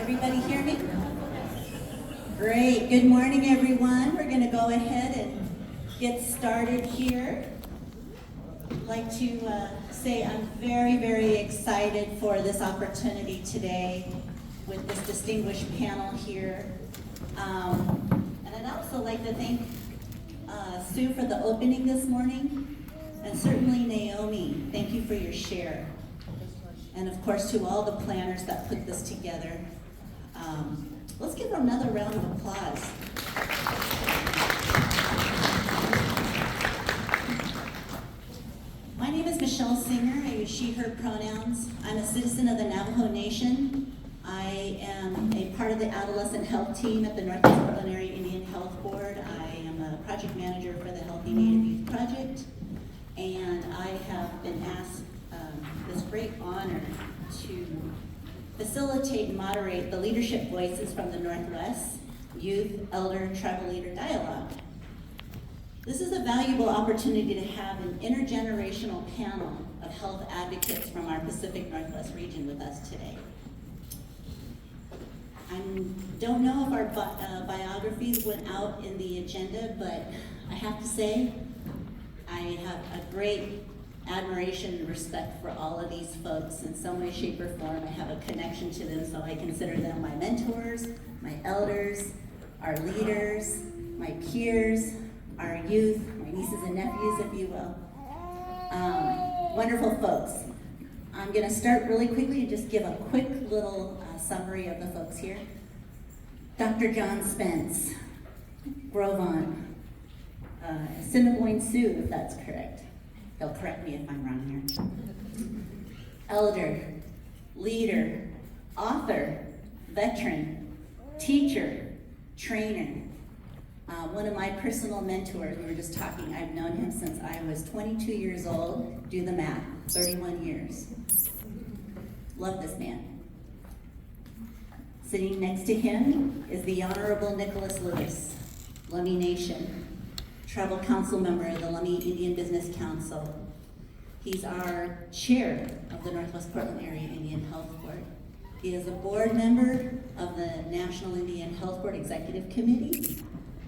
everybody hear me? Great. Good morning, everyone. We're going to go ahead and get started here. I'd like to say I'm very, very excited for this opportunity today with this distinguished panel here. And I'd also like to thank Sue for the opening this morning, and certainly Naomi, thank you for your share. And of course to all the planners that put this together. Let's give them another round of applause. My name is Michelle Singer. I use she, her pronouns. I'm a citizen of the Navajo Nation. I am a part of the adolescent health team at the Northwest Portland Area Indian Health Board. I am a project manager for the Healthy Native Youth Project. And I have been asked this great honor to facilitate and moderate the leadership voices from the Northwest Youth, Elder, Tribal Leader Dialogue. This is a valuable opportunity to have an intergenerational panel of health advocates from our Pacific Northwest region with us today. I don't know if our biographies went out in the agenda, but I have to say, I have a great admiration and respect for all of these folks in some way, shape, or form. I have a connection to them, so I consider them my mentors, my elders, our leaders, my peers, our youth, my nieces and nephews, if you will. Wonderful folks. I'm gonna start really quickly and just give a quick little summary of the folks here. Dr. John Spence, Grovon, Assiniboine Sioux, if that's correct. He'll correct me if I'm wrong here. Elder, leader, author, veteran, teacher, trainer. One of my personal mentors, we were just talking, I've known him since I was 22 years old. Do the math, 31 years. Love this man. Sitting next to him is the Honorable Nicholas Lewis, Lummi Nation, Tribal Council member of the Lummi Indian Business Council. He's our chair of the Northwest Portland Area Indian Health Board. He is a board member of the National Indian Health Board Executive Committee,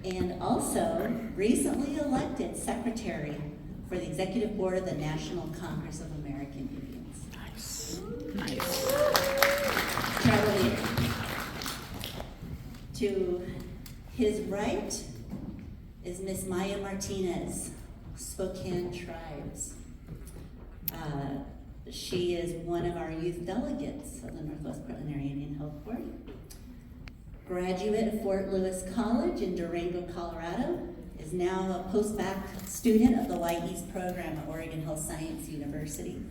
and also recently elected secretary for the Executive Board of the National Congress of American Indians. Nice, nice. Tribal leader. To his right is Miss Maya Martinez, Spokane Tribes. She is one of our youth delegates of the Northwest Portland Area Indian Health Board. Graduate of Fort Lewis College in Durango, Colorado, is now a post-bac student of the Y-East program at Oregon Health Science University,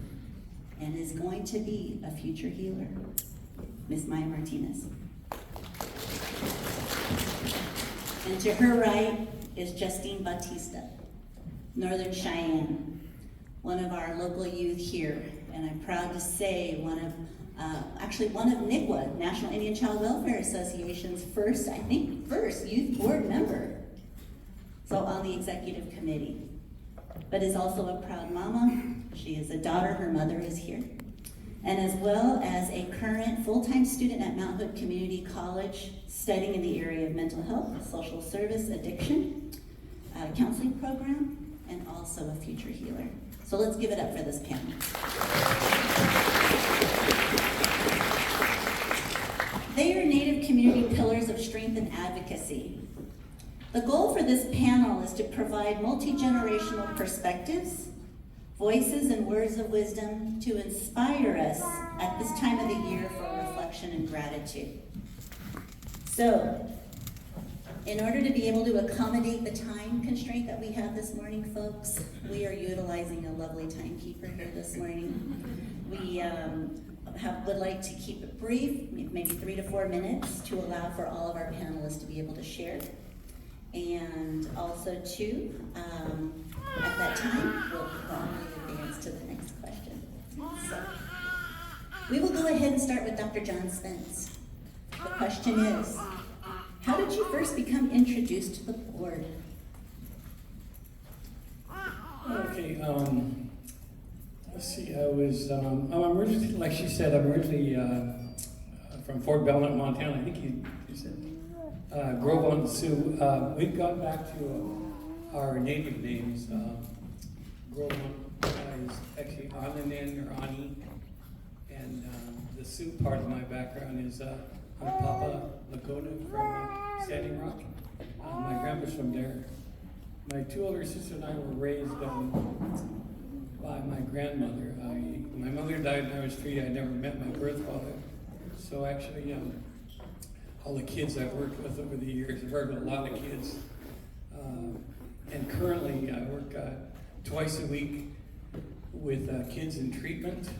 and is going to be a future healer. Miss Maya Martinez. And to her right is Justine Bautista, Northern Cheyenne, one of our local youth here, and I'm proud to say one of NICWA, National Indian Child Welfare Association's first youth board member. So on the executive committee, but is also a proud mama. She is a daughter, her mother is here. And as well as a current full-time student at Mount Hood Community College, studying in the area of mental health, social service, addiction, counseling program, and also a future healer. So let's give it up for this panel. They are Native community pillars of strength and advocacy. The goal for this panel is to provide multi-generational perspectives, voices and words of wisdom to inspire us at this time of the year for reflection and gratitude. So, in order to be able to accommodate the time constraint that we have this morning, folks, we are utilizing a lovely timekeeper here this morning. We would like to keep it brief, maybe 3 to 4 minutes, to allow for all of our panelists to be able to share. And also, too, at that time, we'll formally advance to the next question. So, we will go ahead and start with Dr. John Spence. The question is, how did you first become introduced to the board? Okay, let's see, I was, I'm originally, like she said, I'm originally from Fort Belknap, Montana. I think you said Grove on the Sioux. We've gone back to our native names. Grove is actually Ananin or Ani, and the Sioux part of my background is I'm Papa Lakota from Standing Rock. My grandpa's from there. My two older sisters and I were raised by my grandmother. My mother died when I was 3. I never met my birth father. So actually, all the kids I've worked with over the years, I've worked with a lot of kids. And currently, I work twice a week with kids in treatment.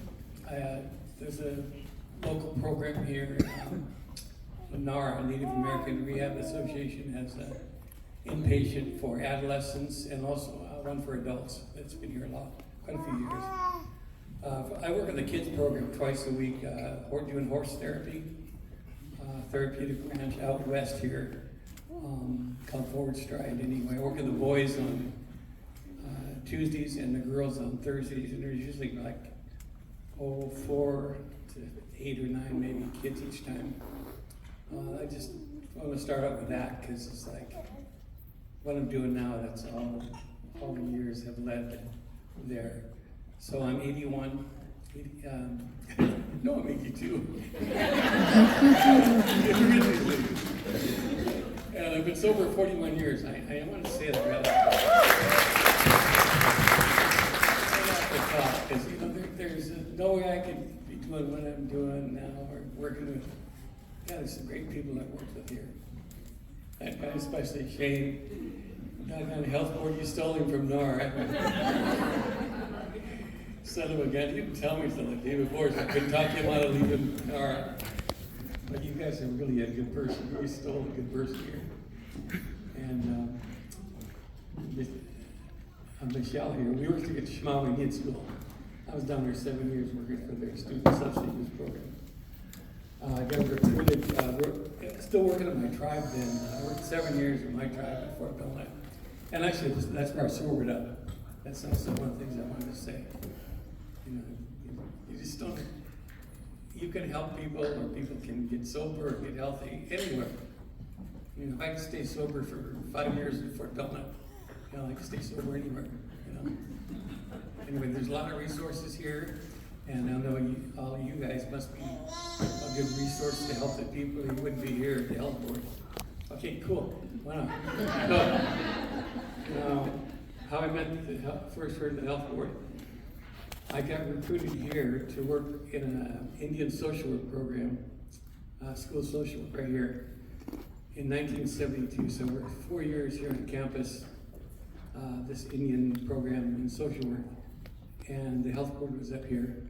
There's a local program here. NARA, Native American Rehab Association, has an inpatient for adolescents and also one for adults that's been here quite a few years. I work in the kids program twice a week, doing horse therapy, therapeutic ranch out west here, called Forward Stride anyway. I work with the boys on Tuesdays and the girls on Thursdays, and there's usually like 4 to 8 or 9 maybe kids each time. I just want to start out with that because it's like what I'm doing now, that's all the years have led there. So I'm 81. No, I'm 82. And I've been sober 41 years. I want to say that rather. Because there's no way I could be doing what I'm doing now or working with. There's some great people I work with here. That guy, especially Shane, that on the health board, you stole him from NAR. Son of a gun, he didn't tell me something the day before, so I couldn't talk him out of leaving NAR. But you guys are really a good person. You stole a good person here. And Michelle here, we worked together at Shemawi Indian School. I was down there 7 years working for their student subsidy use program. I got recruited, still working at my tribe then. I worked 7 years with my tribe at Fort Belknap. And actually, that's where I sobered up. That's also one of the things I wanted to say. You just don't, you can help people, or people can get sober or get healthy anywhere. If I can stay sober for 5 years at Fort Belknap, I can stay sober anywhere, Anyway, there's a lot of resources here. And I know all you guys must be a good resource to help the people. You wouldn't be here at the health board. Okay, cool. Wow. So, how I first heard of the health board. I got recruited here to work in an Indian social work program, school social work right here, in 1972. So we're 4 years here on campus, this Indian program in social work. And the health board was up here.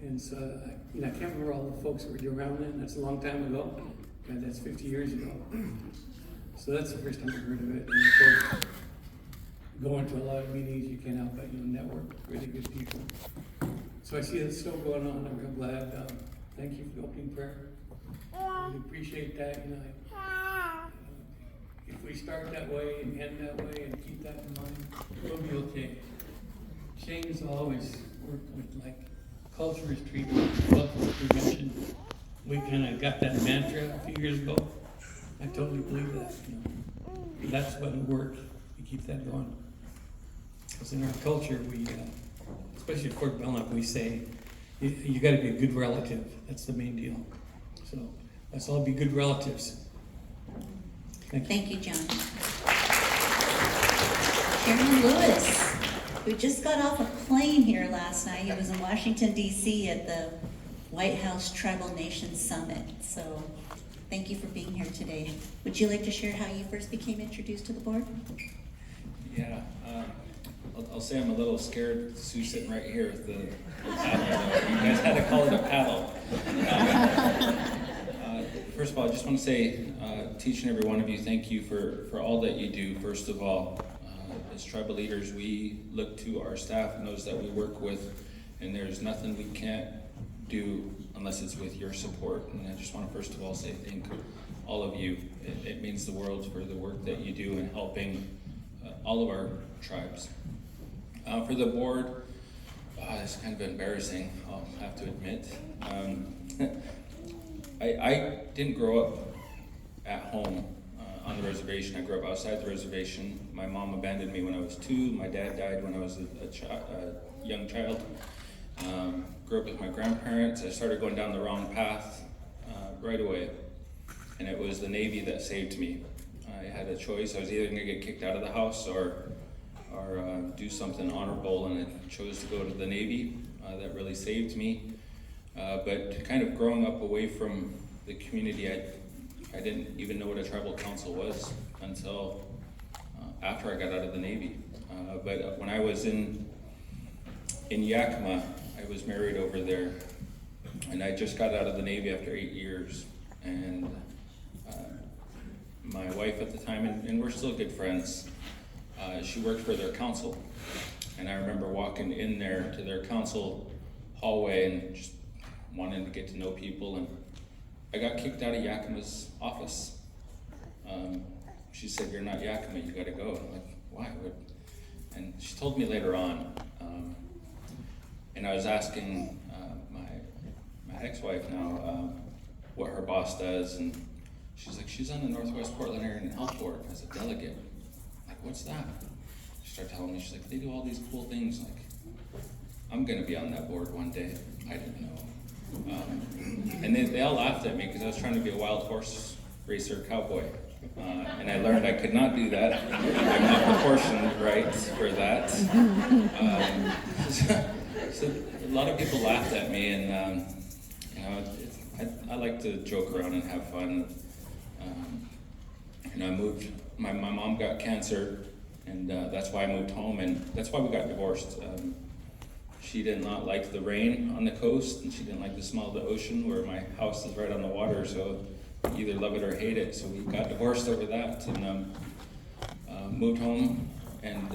And so, I can't remember all the folks that were around then. That's a long time ago. And that's 50 years ago. So that's the first time I heard of it. And of course, going to a lot of meetings, you can't help but network with really good people. So I see it's still going on. I'm real glad. Thank you for the opening prayer. I really appreciate that. If we start that way and end that way and keep that in mind, we'll be okay. Shane's always worked with culture is treatment, cultural prevention. We kind of got that mantra a few years ago. I totally believe that. That's what worked. We keep that going. Because in our culture, we, especially at Fort Belknap, we say you got to be a good relative. That's the main deal. So let's all be good relatives. Thank you. Thank you, John. Chairman Lewis, who just got off a plane here last night. He was in Washington, D.C. at the White House Tribal Nations Summit. So thank you for being here today. Would you like to share how you first became introduced to the board? Yeah, I'll say I'm a little scared. Sue's sitting right here with the paddle. You guys had to call it a paddle. First of all, I just want to say to each and every one of you, thank you for all that you do. First of all, as tribal leaders, we look to our staff and those that we work with, and there's nothing we can't do unless it's with your support. And I just want to first of all say thank all of you. It means the world for the work that you do in helping all of our tribes. For the board, it's kind of embarrassing, I'll have to admit. I didn't grow up at home on the reservation. I grew up outside the reservation. My mom abandoned me when I was 2. My dad died when I was a young child. Grew up with my grandparents. I started going down the wrong path right away, and it was the Navy that saved me. I had a choice. I was either going to get kicked out of the house or do something honorable, and I chose to go to the Navy. That really saved me. But kind of growing up away from the community, I didn't even know what a tribal council was until after I got out of the Navy. But when I was in Yakima, I was married over there, and I just got out of the Navy after 8 years. And my wife at the time, and we're still good friends, she worked for their council. And I remember walking in there to their council hallway and just wanting to get to know people, and I got kicked out of Yakima's office. She said, "You're not Yakima, you gotta go." I'm like, "Why?" And she told me later on, and I was asking my ex-wife now what her boss does, and she's like, "She's on the Northwest Portland Area Health Board as a delegate." I'm like, "What's that?" She started telling me, she's like, "They do all these cool things, like, I'm gonna be on that board one day." I didn't know. And they all laughed at me because I was trying to be a wild horse racer cowboy. And I learned I could not do that. I'm not proportioned right for that. So a lot of people laughed at me, and you know, I like to joke around and have fun. And I moved. My mom got cancer, and that's why I moved home, and that's why we got divorced. She did not like the rain on the coast, and she didn't like the smell of the ocean, where my house is right on the water, so you either love it or hate it. So we got divorced over that, and moved home. And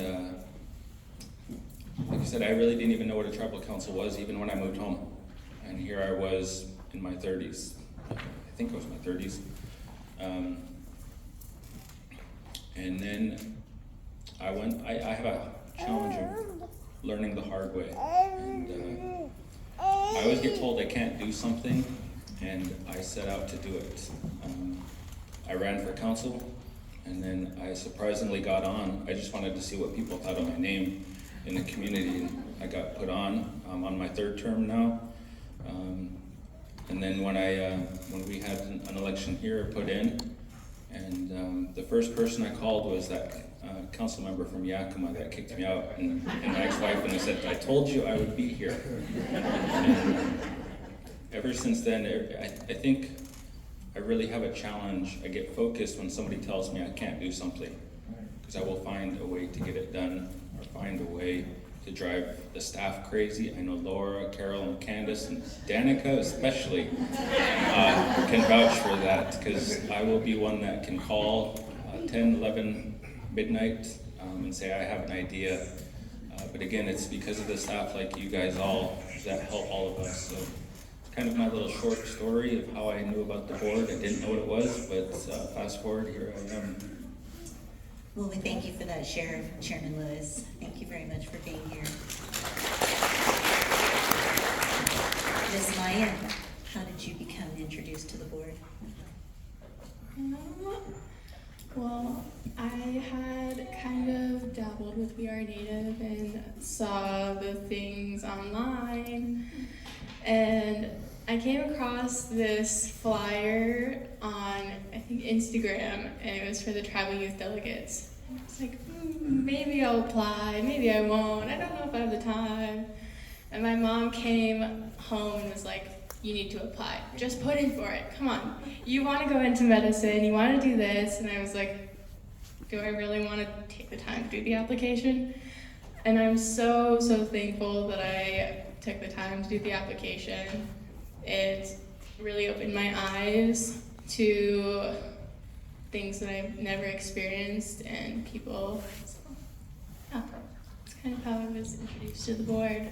like I said, I really didn't even know what a tribal council was, even when I moved home. And here I was in my 30s. I think it was my 30s. And then I have a challenge of learning the hard way. And I always get told I can't do something, and I set out to do it. I ran for council, and then I surprisingly got on. I just wanted to see what people thought of my name in the community. I got put on. I'm on my 3rd term now. And then when we had an election here put in, and the first person I called was that council member from Yakima that kicked me out, and my ex-wife, and I said, "I told you I would be here." And ever since then, I think I really have a challenge. I get focused when somebody tells me I can't do something, because I will find a way to get it done, or find a way to drive the staff crazy. I know Laura, Carol, and Candace, and Danica especially can vouch for that, because I will be one that can call 10, 11 midnight and say I have an idea. But again, it's because of the staff like you guys all that help all of us. So kind of my little short story of how I knew about the board. I didn't know what it was, but fast forward, here I am. Well, we thank you for that, Chairman Lewis. Thank you very much for being here. Ms. Maya, how did you become introduced to the board? Well, I had kind of dabbled with We Are Native and saw the things online, and I came across this flyer on, I think, Instagram, and it was for the Tribal Youth Delegates. And I was like, maybe I'll apply, maybe I won't, I don't know if I have the time. And my mom came home and was like, "You need to apply. Just put in for it. Come on. You want to go into medicine. You want to do this." And I was like, do I really want to take the time to do the application? And I'm so thankful that I took the time to do the application. It really opened my eyes to things that I've never experienced and people. So, yeah, that's kind of how I was introduced to the board.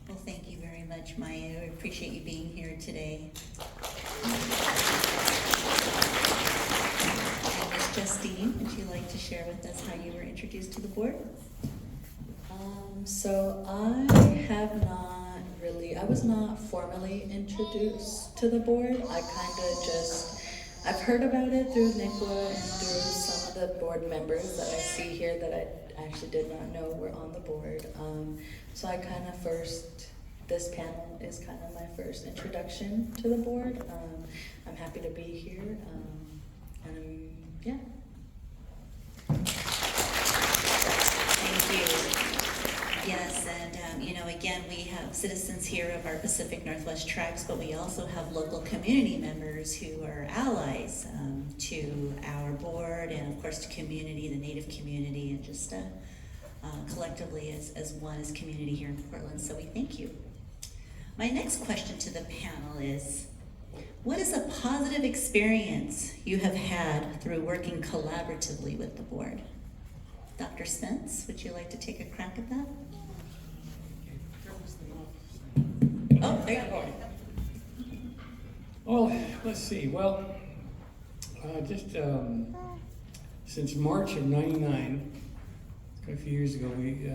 Well, thank you very much, Maya. I appreciate you being here today. Ms. Justine, would you like to share with us how you were introduced to the board? So I have not I was not formally introduced to the board. I've heard about it through Nicola and through some of the board members that I see here that I actually did not know were on the board. So this panel is kind of my first introduction to the board. I'm happy to be here, yeah. Thank you. Yes, and again, we have citizens here of our Pacific Northwest tribes, but we also have local community members who are allies to our board and of course to community, the Native community, and just collectively as one as community here in Portland. So we thank you. My next question to the panel is, what is a positive experience you have had through working collaboratively with the board? Dr. Spence, would you like to take a crack at that? Oh, there you go. Well, let's see. Well, since March of '99, quite a few years ago, we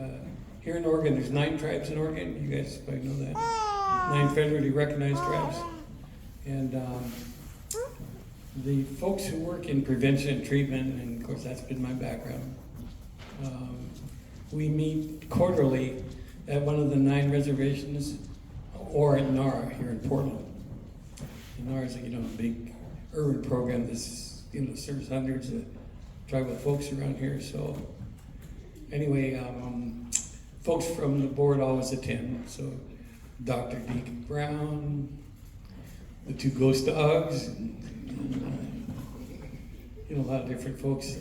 here in Oregon, there's 9 tribes in Oregon. You guys probably know that. 9 federally recognized tribes. And the folks who work in prevention and treatment, and of course that's been my background, we meet quarterly at one of the 9 reservations or at NARA here in Portland. And NARA is a big urban program that serves hundreds of tribal folks around here. So anyway, folks from the board always attend. So Dr. Deacon Brown, the 2 ghost dogs, a lot of different folks.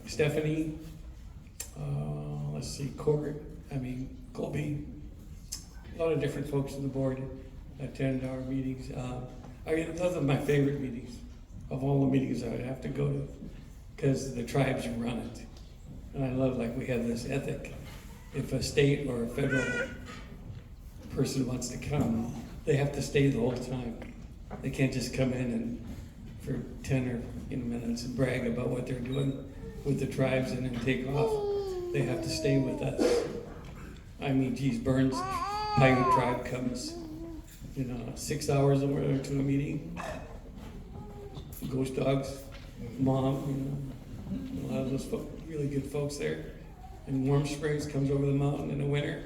Stephanie, let's see, Colby, a lot of different folks on the board attend our meetings. Those are my favorite meetings of all the meetings I have to go to, because the tribes run it. And I love, we have this ethic. If a state or a federal person wants to come, they have to stay the whole time. They can't just come in and for 10 or minutes and brag about what they're doing with the tribes and then take off. They have to stay with us. Burns Paiute tribe comes, 6 hours over to a meeting. Ghost dogs, mom, a lot of those really good folks there. And Warm Springs comes over the mountain in the winter.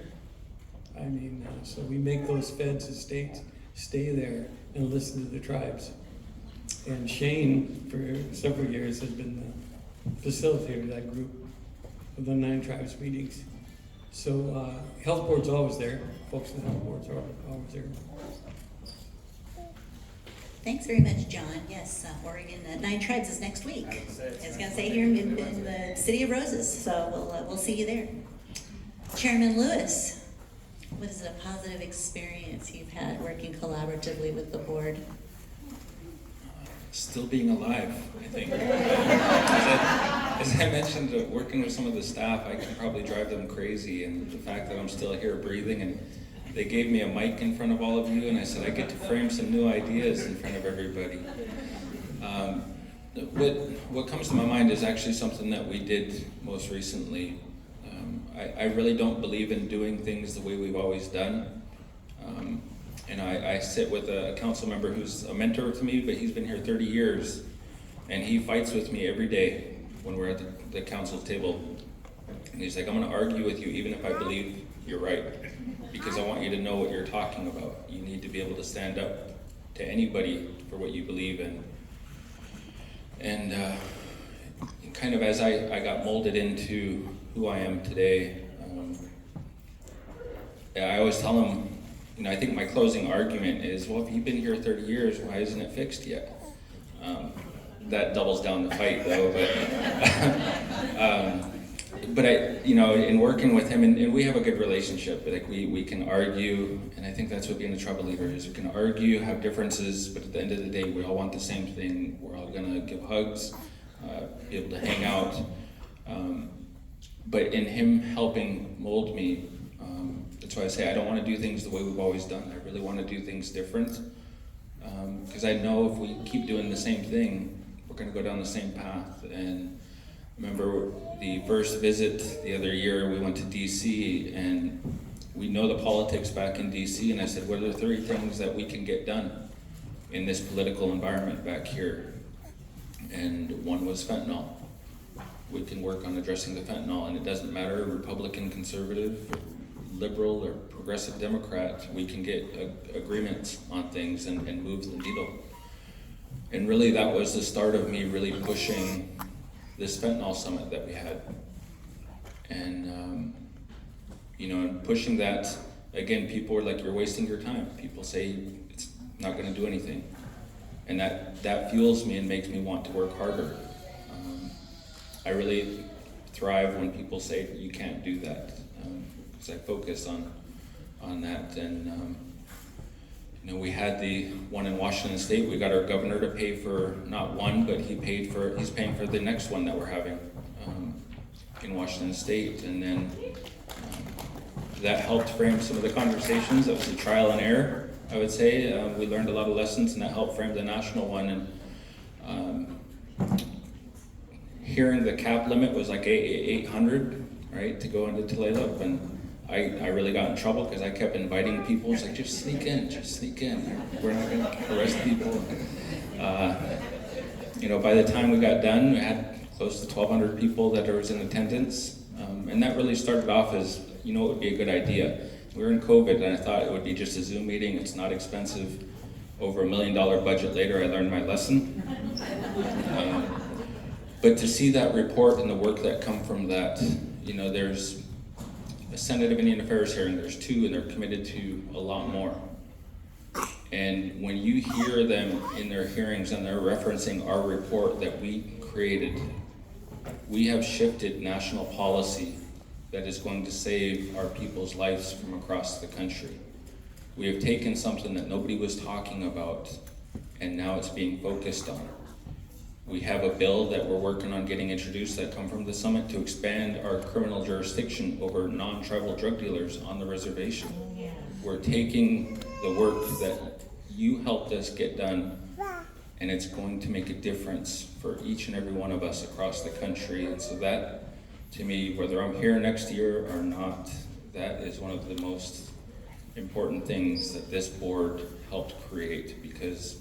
So we make those feds and states stay there and listen to the tribes. And Shane, for several years, has been the facilitator of that group of the 9 tribes meetings. So health board's always there. Folks in the health boards are always there. Thanks very much, John. Yes, Oregon 9 Tribes is next week. I was going to say here in the City of Roses, so we'll see you there. Chairman Lewis, what is a positive experience you've had working collaboratively with the board? Still being alive, I think. As I mentioned, working with some of the staff, I can probably drive them crazy, and the fact that I'm still here breathing, and they gave me a mic in front of all of you, and I said I get to frame some new ideas in front of everybody. What comes to my mind is actually something that we did most recently. I really don't believe in doing things the way we've always done. And I sit with a council member who's a mentor to me, but he's been here 30 years, and he fights with me every day when we're at the council table. And he's like, I'm gonna argue with you even if I believe you're right, because I want you to know what you're talking about. You need to be able to stand up to anybody for what you believe in. And kind of as I got molded into who I am today, I always tell him, I think my closing argument is, well, if you've been here 30 years, why isn't it fixed yet? That doubles down the fight, though. But in working with him, and we have a good relationship. We can argue, and I think that's what being a tribal leader is. We can argue, have differences, but at the end of the day, we all want the same thing. We're all gonna give hugs, be able to hang out. But in him helping mold me, that's why I say I don't want to do things the way we've always done. I really want to do things different, because I know if we keep doing the same thing, we're going to go down the same path. And I remember the first visit the other year, we went to DC, and we know the politics back in DC, and I said, what are the 3 things that we can get done in this political environment back here? And one was fentanyl. We can work on addressing the fentanyl, and it doesn't matter Republican, conservative, liberal, or progressive Democrat, we can get agreements on things and move the needle. And really that was the start of me really pushing this fentanyl summit that we had. And and pushing that, again, people were like, you're wasting your time. People say it's not gonna do anything. And that fuels me and makes me want to work harder. I really thrive when people say you can't do that, because I focus on that. And we had the one in Washington State. We got our governor to pay for not one, but he's paying for the next one that we're having in Washington State. And then that helped frame some of the conversations. That was a trial and error, I would say. We learned a lot of lessons, and that helped frame the national one. And hearing the cap limit was like 800, right, to go into Tulalip, and I really got in trouble because I kept inviting people. It's like, just sneak in. We're not going to arrest people. By the time we got done, we had close to 1,200 people that was in attendance, and that really started off as, it would be a good idea. We were in COVID, and I thought it would be just a Zoom meeting. It's not expensive. Over $1 million budget later, I learned my lesson. But to see that report and the work that come from that, there's a Senate of Indian Affairs hearing, there's 2, and they're committed to a lot more. And when you hear them in their hearings and they're referencing our report that we created, we have shifted national policy that is going to save our people's lives from across the country. We have taken something that nobody was talking about, and now it's being focused on. We have a bill that we're working on getting introduced that come from the summit to expand our criminal jurisdiction over non-tribal drug dealers on the reservation. We're taking the work that you helped us get done, and it's going to make a difference for each and every one of us across the country. And so that, to me, whether I'm here next year or not, that is one of the most important things that this board helped create, because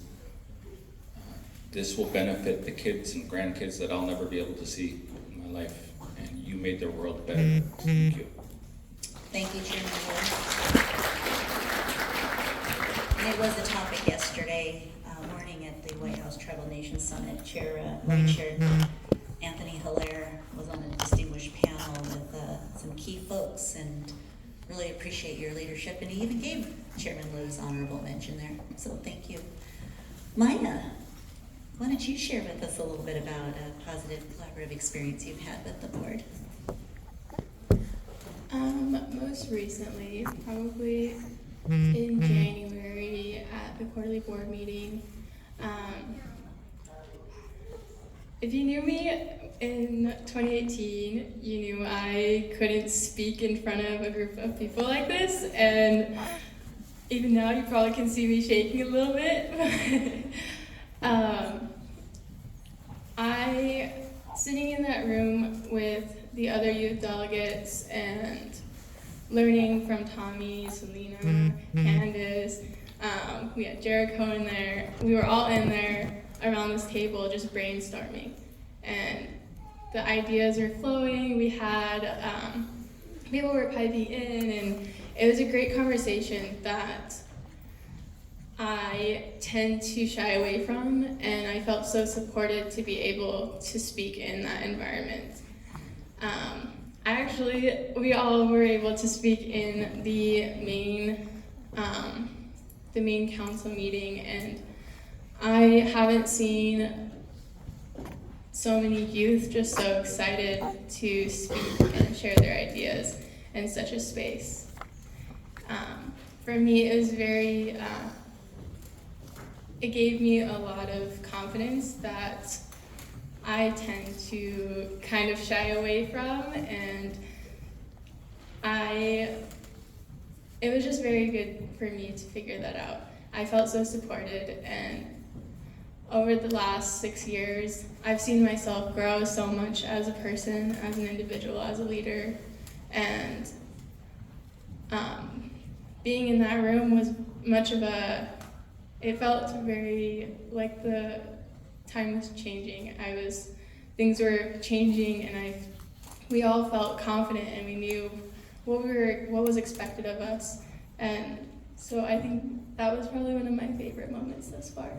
this will benefit the kids and grandkids that I'll never be able to see in my life, and you made their world better. Thank you. Thank you, Chairman Wood. And it was a topic yesterday morning at the White House Tribal Nation Summit. Vice Chair Anthony Hilaire was on a distinguished panel with some key folks, and really appreciate your leadership. And he even gave Chairman Lewis honorable mention there, so thank you. Maya, why don't you share with us a little bit about a positive collaborative experience you've had with the board? Most recently, probably in January at the quarterly board meeting. If you knew me in 2018, you knew I couldn't speak in front of a group of people like this, and even now you probably can see me shaking a little bit. I, sitting in that room with the other youth delegates and learning from Tommy, Selena, Candace, we had Jericho in there. We were all in there around this table just brainstorming, and the ideas were flowing. We had people were piping in, and it was a great conversation that I tend to shy away from, and I felt so supported to be able to speak in that environment. We all were able to speak in the main council meeting, and I haven't seen so many youth just so excited to speak and share their ideas in such a space. For me, it was very, it gave me a lot of confidence that I tend to kind of shy away from, and it was just very good for me to figure that out. I felt so supported, and over the last 6 years, I've seen myself grow so much as a person, as an individual, as a leader, and being in that room was much of a, it felt very like the time was changing. Things were changing, and we all felt confident, and we knew what was expected of us. And so I think that was probably one of my favorite moments thus far.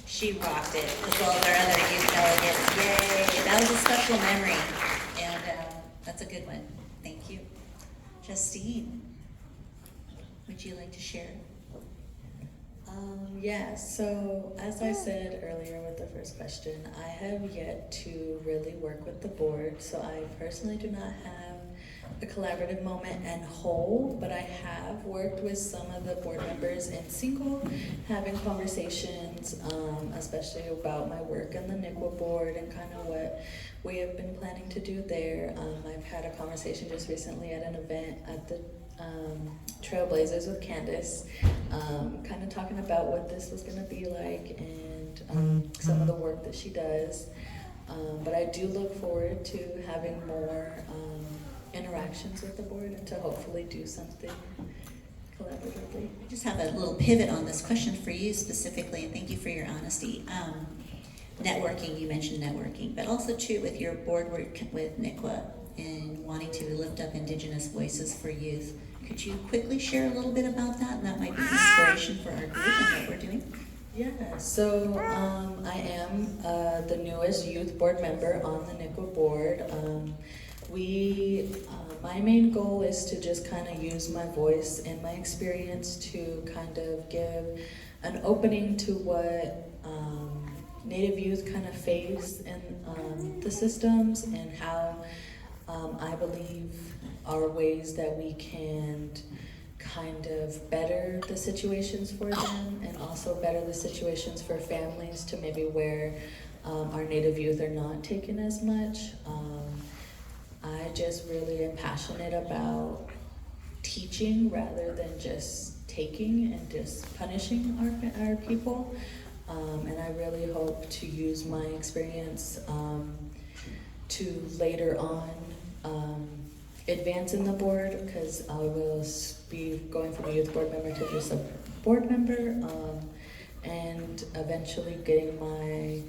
She rocked it, as well as our other youth delegates. Yay! That was a special memory, and that's a good one. Thank you. Justine, would you like to share? Yeah, so as I said earlier with the first question, I have yet to really work with the board, so I personally do not have a collaborative moment and whole, but I have worked with some of the board members in single, having conversations, especially about my work in the NICWA board and kind of what we have been planning to do there. I've had a conversation just recently at an event at the Trailblazers with Candace, kind of talking about what this was going to be like and some of the work that she does. But I do look forward to having more interactions with the board and to hopefully do something collaboratively. I just have a little pivot on this question for you specifically, and thank you for your honesty. Networking, you mentioned networking, but also too with your board work with NICWA and wanting to lift up Indigenous voices for youth. Could you quickly share a little bit about that? And that might be inspiration for our group and what we're doing. Yeah, so I am the newest youth board member on the NICWA board. My main goal is to just kind of use my voice and my experience to kind of give an opening to what Native youth kind of face in the systems, and how I believe are ways that we can kind of better the situations for them, and also better the situations for families to maybe where our Native youth are not taken as much. I just really am passionate about teaching rather than just taking and just punishing our people. And I really hope to use my experience to later on advance in the board, because I will be going from a youth board member to just a board member, and eventually getting my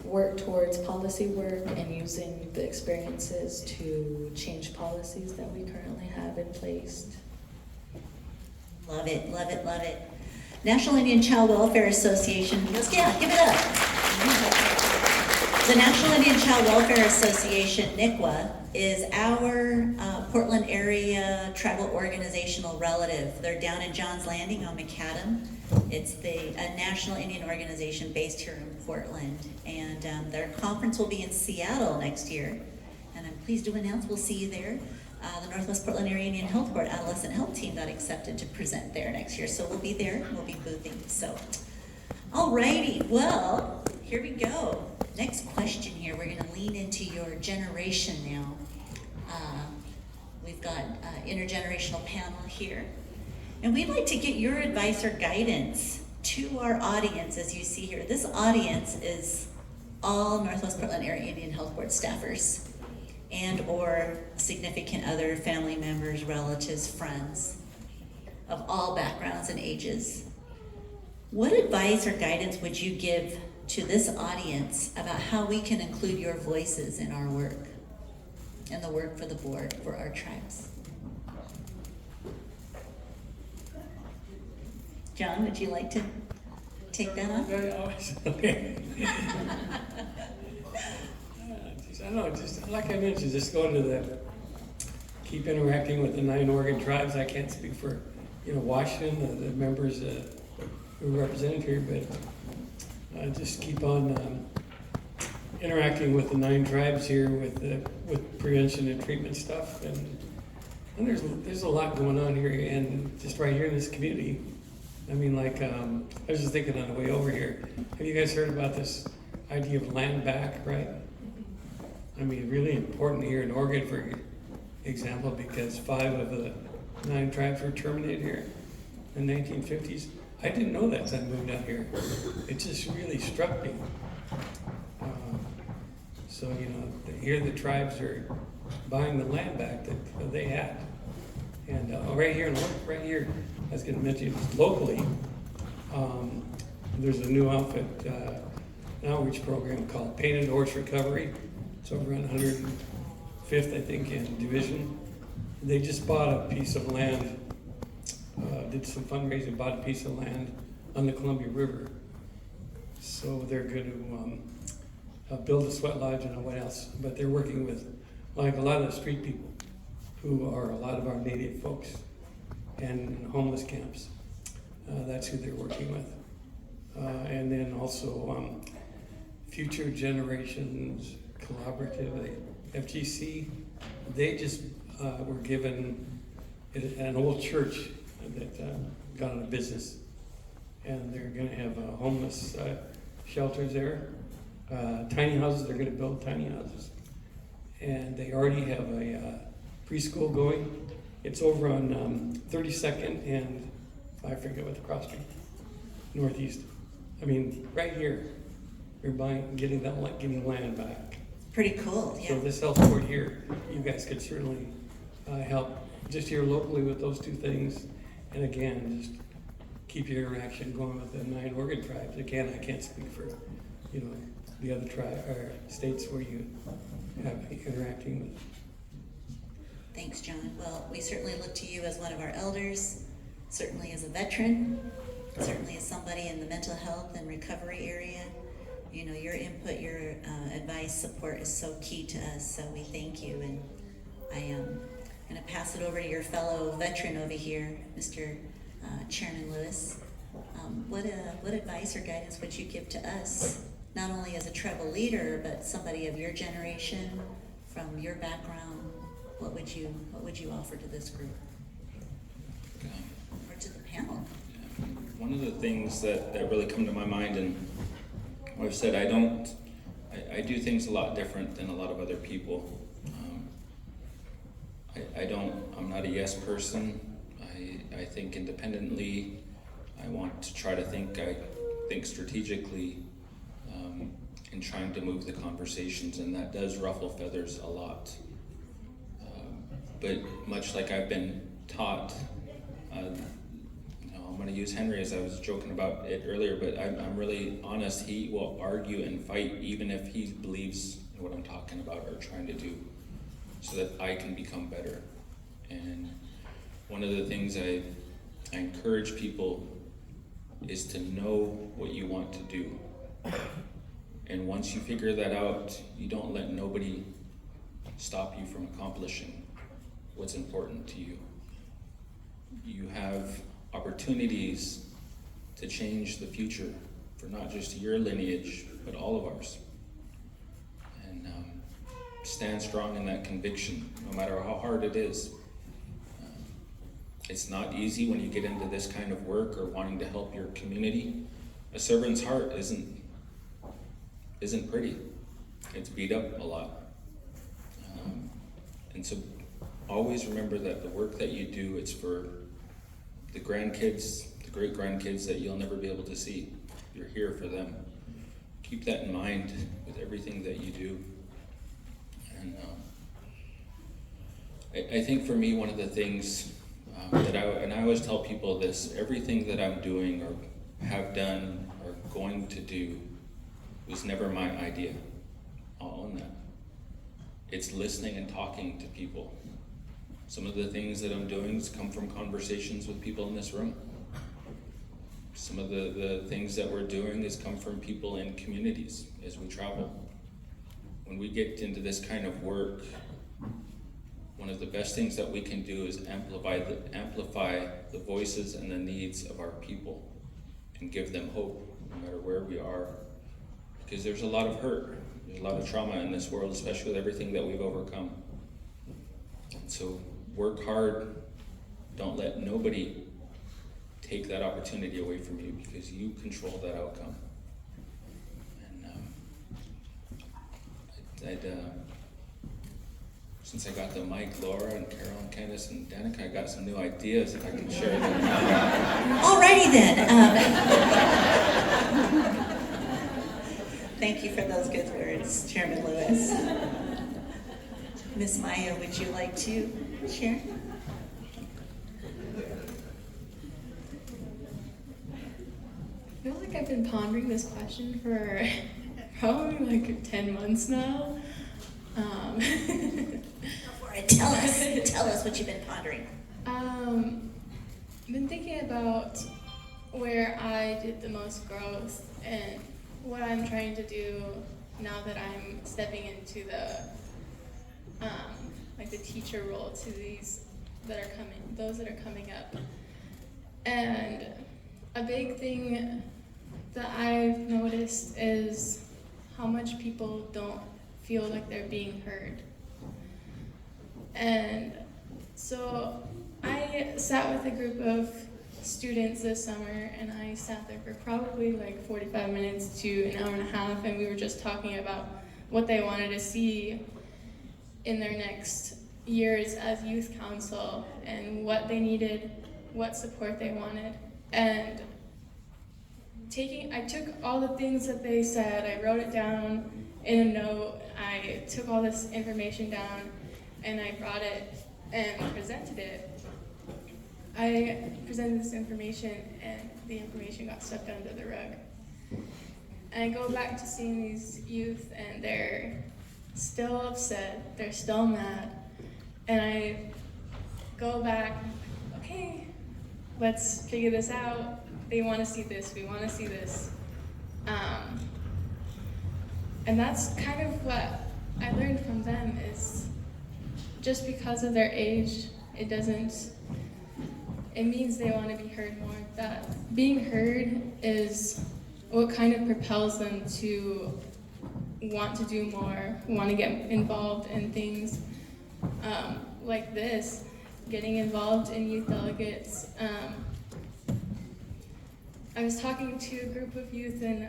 work towards policy work and using the experiences to change policies that we currently have in place. Love it, love it, love it. National Indian Child Welfare Association goes, yeah, give it up. The National Indian Child Welfare Association, NICWA, is our Portland area tribal organizational relative. They're down in Johns Landing on McAdam. It's a national Indian organization based here in Portland, and their conference will be in Seattle next year. And I'm pleased to announce we'll see you there. The Northwest Portland Area Indian Health Board Adolescent Health Team got accepted to present there next year, so we'll be there. We'll be boothing. So, alrighty, well, here we go. Next question here. We're going to lean into your generation now. We've got intergenerational panel here. And we'd like to get your advice or guidance to our audience, as you see here. This audience is all Northwest Portland Area Indian Health Board staffers and or significant other family members, relatives, friends of all backgrounds and ages. What advice or guidance would you give to this audience about how we can include your voices in our work and the work for the board for our tribes? John, would you like to take that on? Okay. I don't know, just like I mentioned, just going to keep interacting with the 9 Oregon tribes. I can't speak for, Washington, the members who are represented here, but just keep on interacting with the 9 tribes here with prevention and treatment stuff. And there's a lot going on here, and just right here in this community. I mean, I was just thinking on the way over here, have you guys heard about this idea of land back, right? I mean, really important here in Oregon, for example, because 5 of the 9 tribes were terminated here in the 1950s. I didn't know that until I moved out here. It just really struck me. Here the tribes are buying the land back that they had. And right here, look, right here, I was gonna mention, locally, there's a new outfit, an outreach program called Pain and Horse Recovery. It's over on 105th, I think, in Division. They just bought a piece of land, did some fundraising, bought a piece of land on the Columbia River. So they're going to build a sweat lodge and what else, but they're working with like a lot of the street people who are a lot of our native folks and homeless camps. That's who they're working with. And then also Future Generations Collaborative, FGC, they just were given an old church that got out of business. And they're gonna have homeless shelters there, tiny houses, they're gonna build tiny houses. And they already have a preschool going. It's over on 32nd and I forget what the cross street, northeast. I mean, right here, you're getting land back. Pretty cool, yeah. So this health board here, you guys could certainly help just here locally with those two things. And again, just keep your interaction going with the 9 Oregon tribes. Again, I can't speak for, the other states where you have interacting with. Thanks, John. Well, we certainly look to you as one of our elders, certainly as a veteran, certainly as somebody in the mental health and recovery area. Your input, your advice, support is so key to us, so we thank you. And I am going to pass it over to your fellow veteran over here, Mr. Chairman Lewis. What advice or guidance would you give to us, not only as a tribal leader, but somebody of your generation, from your background? What would you offer to this group or to the panel? One of the things that really come to my mind, and I've said I do things a lot different than a lot of other people. I'm not a yes person. I think independently. I want to try to think strategically in trying to move the conversations, and that does ruffle feathers a lot. But much like I've been taught, I'm going to use Henry as I was joking about it earlier, but I'm really honest. He will argue and fight even if he believes in what I'm talking about or trying to do, so that I can become better. And one of the things I encourage people is to know what you want to do. And once you figure that out, you don't let nobody stop you from accomplishing what's important to you. You have opportunities to change the future for not just your lineage, but all of ours. And stand strong in that conviction, no matter how hard it is. It's not easy when you get into this kind of work or wanting to help your community. A servant's heart isn't pretty. It's beat up a lot. And so always remember that the work that you do, it's for the grandkids, the great-grandkids that you'll never be able to see. You're here for them. Keep that in mind with everything that you do. And I think for me, one of the things and I always tell people this, everything that I'm doing or have done or going to do was never my idea. I'll own that. It's listening and talking to people. Some of the things that I'm doing come from conversations with people in this room. Some of the things that we're doing has come from people in communities as we travel. When we get into this kind of work, one of the best things that we can do is amplify the voices and the needs of our people and give them hope no matter where we are. Because there's a lot of hurt, there's a lot of trauma in this world, especially with everything that we've overcome. So work hard, don't let nobody take that opportunity away from you, because you control that outcome. And since I got the mic, Laura and Carol and Candace and Danica, I got some new ideas if I can share them. Alrighty then. Thank you for those good words, Chairman Lewis. Ms. Maya, would you like to share? I've been pondering this question for probably like 10 months now. Go for it. Tell us what you've been pondering. I've been thinking about where I did the most growth and what I'm trying to do now that I'm stepping into the like the teacher role to those that are coming up. And a big thing that I've noticed is how much people don't feel like they're being heard. And so I sat with a group of students this summer, and I sat there for probably like 45 minutes to an hour and a half, and we were just talking about what they wanted to see in their next years as youth council and what they needed, what support they wanted. And I took all the things that they said, I wrote it down in a note, I took all this information down, and I brought it and presented it. I presented this information, and the information got swept under the rug. And I go back to seeing these youth, and they're still upset, they're still mad, and I go back, okay, let's figure this out. They want to see this, we want to see this. And that's kind of what I learned from them is just because of their age, it means they want to be heard more. That being heard is what kind of propels them to want to do more, want to get involved in things like this, getting involved in youth delegates. I was talking to a group of youth and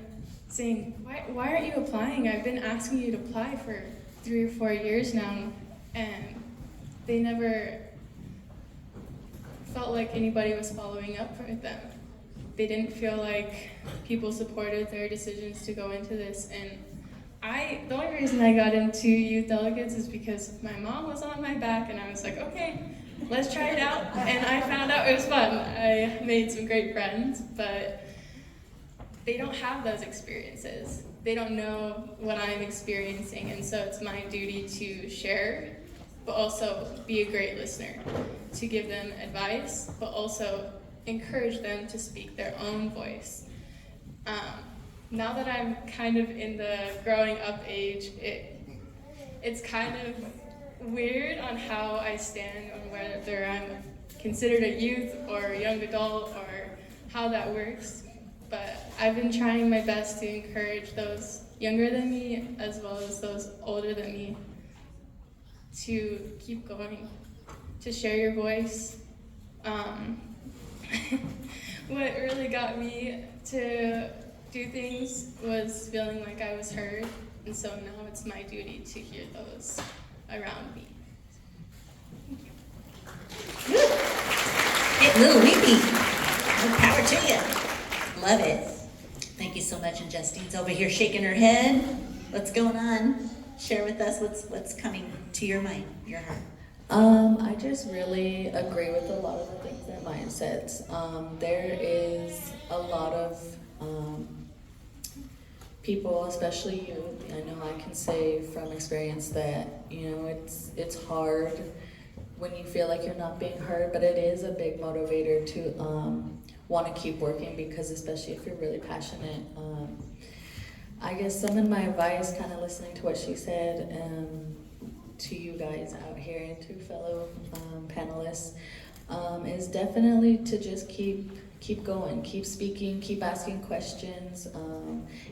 saying, why aren't you applying? I've been asking you to apply for 3 or 4 years now, and they never felt like anybody was following up with them. They didn't feel like people supported their decisions to go into this. And the only reason I got into youth delegates is because my mom was on my back, and I was like, okay, let's try it out. And I found out it was fun. I made some great friends, but they don't have those experiences. They don't know what I'm experiencing, and so it's my duty to share, but also be a great listener, to give them advice, but also encourage them to speak their own voice. Now that I'm kind of in the growing up age, it's kind of weird on how I stand on whether I'm considered a youth or a young adult or how that works. But I've been trying my best to encourage those younger than me as well as those older than me to keep going, to share your voice. What really got me to do things was feeling like I was heard, and so now it's my duty to hear those around me. Good. Get a little weepy. More power to you. Love it. Thank you so much. And Justine's over here shaking her head. What's going on? Share with us what's coming to your mind, your heart. I just really agree with a lot of the things that Maya said. There is a lot of people, especially youth. I know I can say from experience that it's hard when you feel like you're not being heard, but it is a big motivator to want to keep working, because especially if you're really passionate. I guess some of my advice, kind of listening to what she said, to you guys out here and to fellow panelists, is definitely to just keep going, keep speaking, keep asking questions,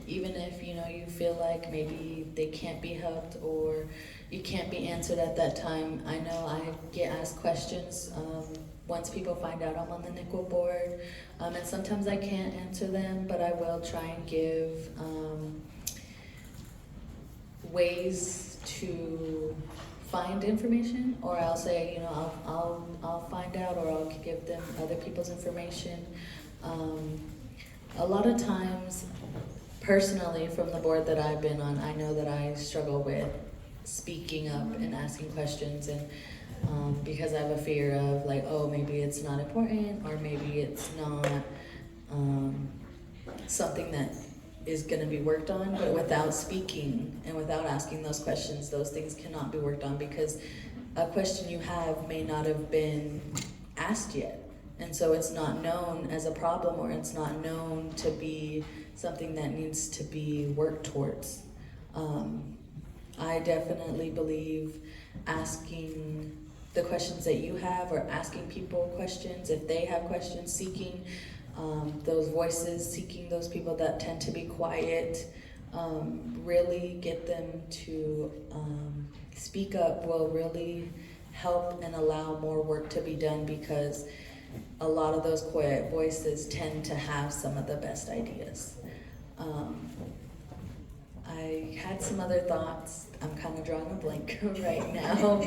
even if you feel like maybe they can't be helped or you can't be answered at that time. I know I get asked questions once people find out I'm on the NICWA board, and sometimes I can't answer them, but I will try and give ways to find information, or I'll say, I'll find out, or I'll give them other people's information. A lot of times, personally, from the board that I've been on, I know that I struggle with speaking up and asking questions, and because I have a fear of maybe it's not important, or maybe it's not something that is going to be worked on, but without speaking and without asking those questions, those things cannot be worked on, because a question you have may not have been asked yet. And so it's not known as a problem, or it's not known to be something that needs to be worked towards. I definitely believe asking the questions that you have, or asking people questions if they have questions, seeking those voices, seeking those people that tend to be quiet, really get them to speak up will really help and allow more work to be done, because a lot of those quiet voices tend to have some of the best ideas. I had some other thoughts. I'm kind of drawing a blank right now.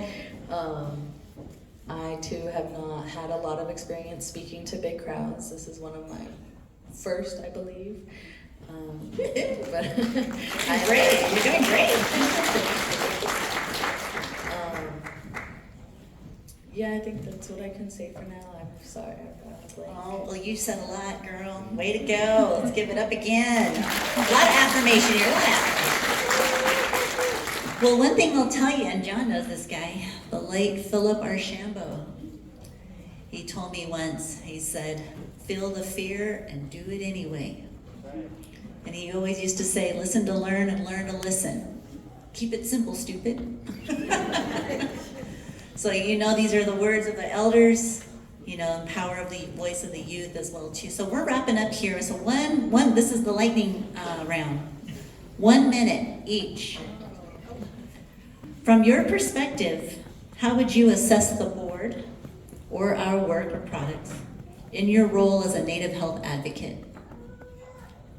I too have not had a lot of experience speaking to big crowds. This is one of my first, I believe. But Great, you're doing great. Yeah, I think that's what I can say for now. I'm sorry, I was like. Oh, well, you said a lot, girl. Way to go. Let's give it up again. A lot of affirmation here. Well, one thing I'll tell you, and John knows this guy, the late Philip Archambault. He told me once, he said, feel the fear and do it anyway. And he always used to say, listen to learn and learn to listen. Keep it simple, stupid. So you know these are the words of the elders, you know, power of the voice of the youth as well too. So we're wrapping up here. So this is the lightning round. 1 minute each. From your perspective, how would you assess the board or our work or products in your role as a Native health advocate?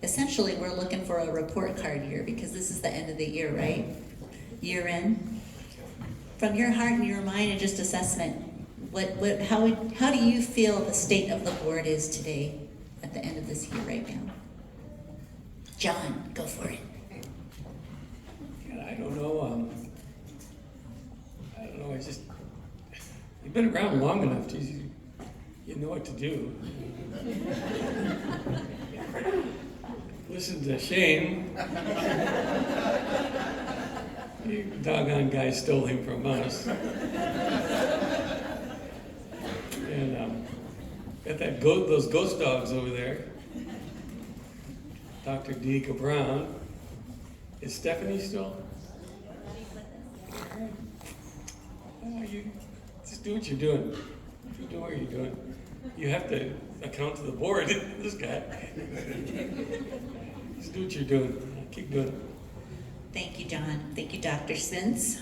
Essentially, we're looking for a report card here, because this is the end of the year, right? Year end. From your heart and your mind and just assessment, how do you feel the state of the board is today at the end of this year right now? John, go for it. Yeah, I don't know. You've been around long enough, geez, you know what to do. Listen to Shane. You doggone guy stole him from us. And got those ghost dogs over there. Dr. Deeka Brown. Is Stephanie still? Oh, you just do what you're doing. Keep doing what you're doing. You have to account to the board, this guy. Just do what you're doing. Keep doing it. Thank you, John. Thank you, Dr. Spence.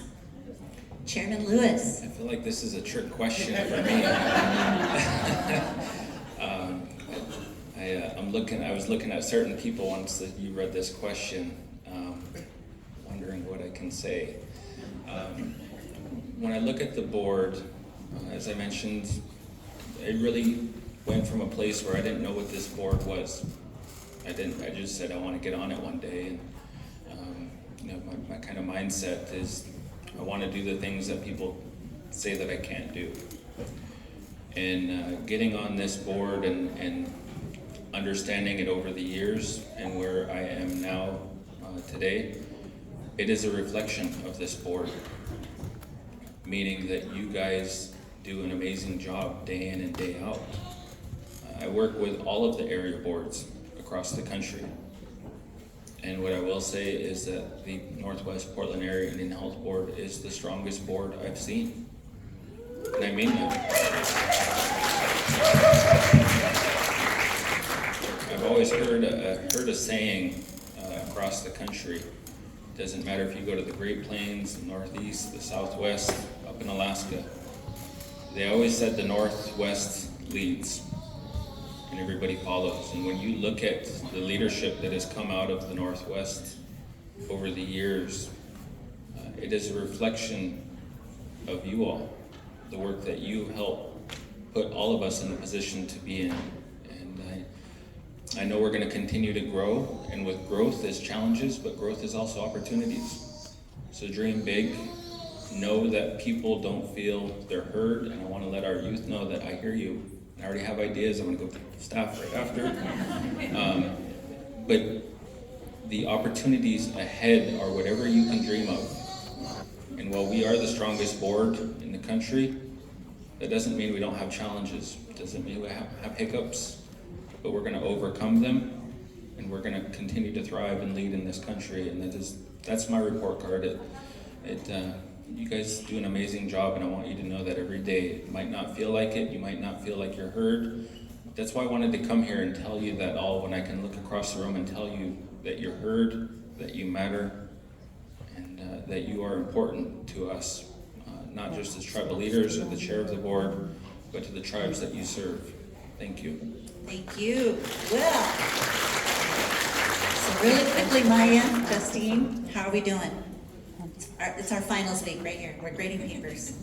Chairman Lewis. I feel like this is a trick question for me. I was looking at certain people once that you read this question, wondering what I can say. When I look at the board, as I mentioned, it really went from a place where I didn't know what this board was. I just said I want to get on it one day, and my kind of mindset is I want to do the things that people say that I can't do. And getting on this board and understanding it over the years and where I am now today, it is a reflection of this board, meaning that you guys do an amazing job day in and day out. I work with all of the area boards across the country. And what I will say is that the Northwest Portland Area Indian Health Board is the strongest board I've seen. And I mean that. I've always heard a saying across the country. Doesn't matter if you go to the Great Plains, the Northeast, the Southwest, up in Alaska. They always said the Northwest leads and everybody follows. And when you look at the leadership that has come out of the Northwest over the years, it is a reflection of you all, the work that you help put all of us in the position to be in. And I know we're going to continue to grow, and with growth there's challenges, but growth is also opportunities. So dream big, know that people don't feel they're heard, and I want to let our youth know that I hear you. I already have ideas. I'm going to go to staff right after. but the opportunities ahead are whatever you can dream of. And while we are the strongest board in the country, that doesn't mean we don't have challenges. It doesn't mean we have hiccups, but we're gonna overcome them, and we're gonna continue to thrive and lead in this country. And that's my report card. You guys do an amazing job, and I want you to know that every day. It might not feel like it, you might not feel like you're heard. That's why I wanted to come here and tell you that all, when I can look across the room and tell you that you're heard, that you matter, and that you are important to us, not just as tribal leaders or the chair of the board, but to the tribes that you serve. Thank you. Thank you. Well, so really quickly, Maya, Justine, how are we doing? It's our finals week right here. We're grading papers.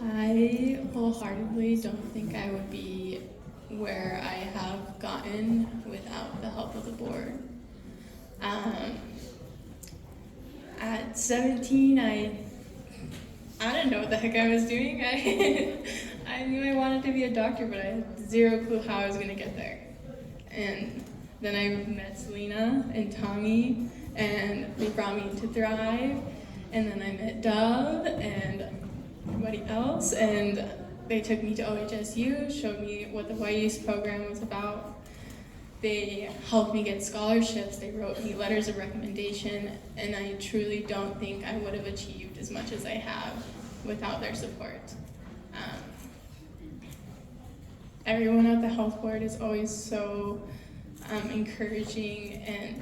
I wholeheartedly don't think I would be where I have gotten without the help of the board. At 17, I didn't know what the heck I was doing. I knew I wanted to be a doctor, but I had zero clue how I was gonna get there. And then I met Selena and Tommy, and they brought me to Thrive. And then I met Dove and everybody else, and they took me to OHSU, showed me what the White Youth program was about. They helped me get scholarships, they wrote me letters of recommendation, and I truly don't think I would have achieved as much as I have without their support. Everyone at the health board is always so encouraging, and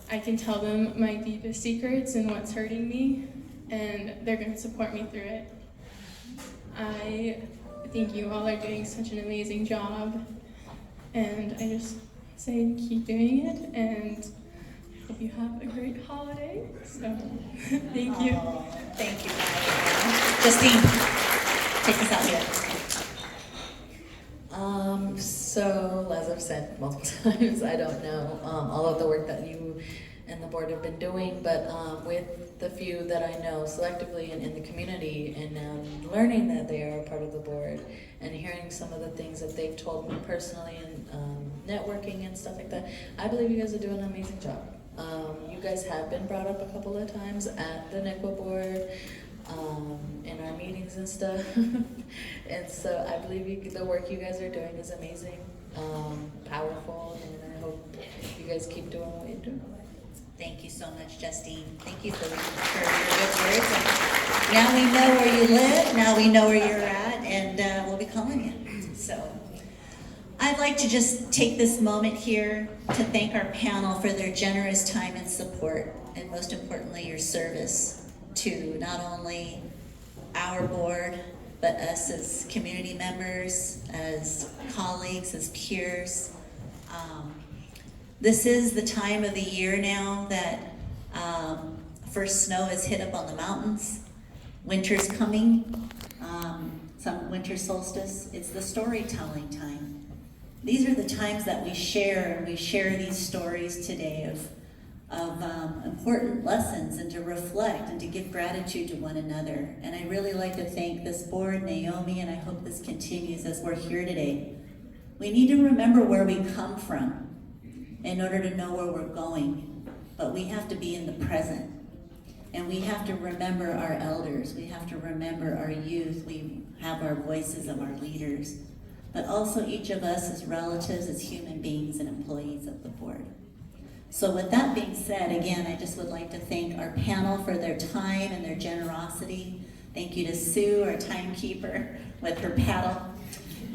I can tell them my deepest secrets and what's hurting me, and they're going to support me through it. I think you all are doing such an amazing job, and I just say keep doing it, and I hope you have a great holiday. So, thank you. Oh, thank you, Maya. Justine, take us out here. So, as I've said multiple times, I don't know all of the work that you and the board have been doing, but with the few that I know selectively and in the community, and learning that they are a part of the board, and hearing some of the things that they've told me personally, and networking and stuff like that, I believe you guys are doing an amazing job. You guys have been brought up a couple of times at the NICWA board, in our meetings and stuff. And so I believe the work you guys are doing is amazing, powerful, and I hope you guys keep doing what you're doing. Thank you so much, Justine. Thank you for your good words. And now we know where you live, now we know where you're at, and we'll be calling you. So I'd like to just take this moment here to thank our panel for their generous time and support, and most importantly, your service to not only our board, but us as community members, as colleagues, as peers. This is the time of the year now that first snow has hit up on the mountains. Winter's coming, some winter solstice. It's the storytelling time. These are the times that we share, and we share these stories today of important lessons, and to reflect and to give gratitude to one another. And I really like to thank this board, Naomi, and I hope this continues as we're here today. We need to remember where we come from in order to know where we're going, but we have to be in the present. And we have to remember our elders, we have to remember our youth, we have our voices of our leaders, but also each of us as relatives, as human beings and employees of the board. So with that being said, again, I just would like to thank our panel for their time and their generosity. Thank you to Sue, our timekeeper, with her paddle.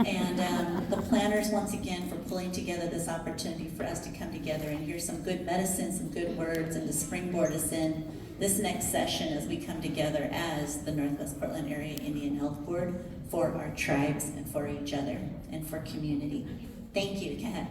And the planners, once again, for pulling together this opportunity for us to come together and hear some good medicine, some good words, and to springboard us in this next session as we come together as the Northwest Portland Area Indian Health Board for our tribes and for each other and for community. Thank you, Kat.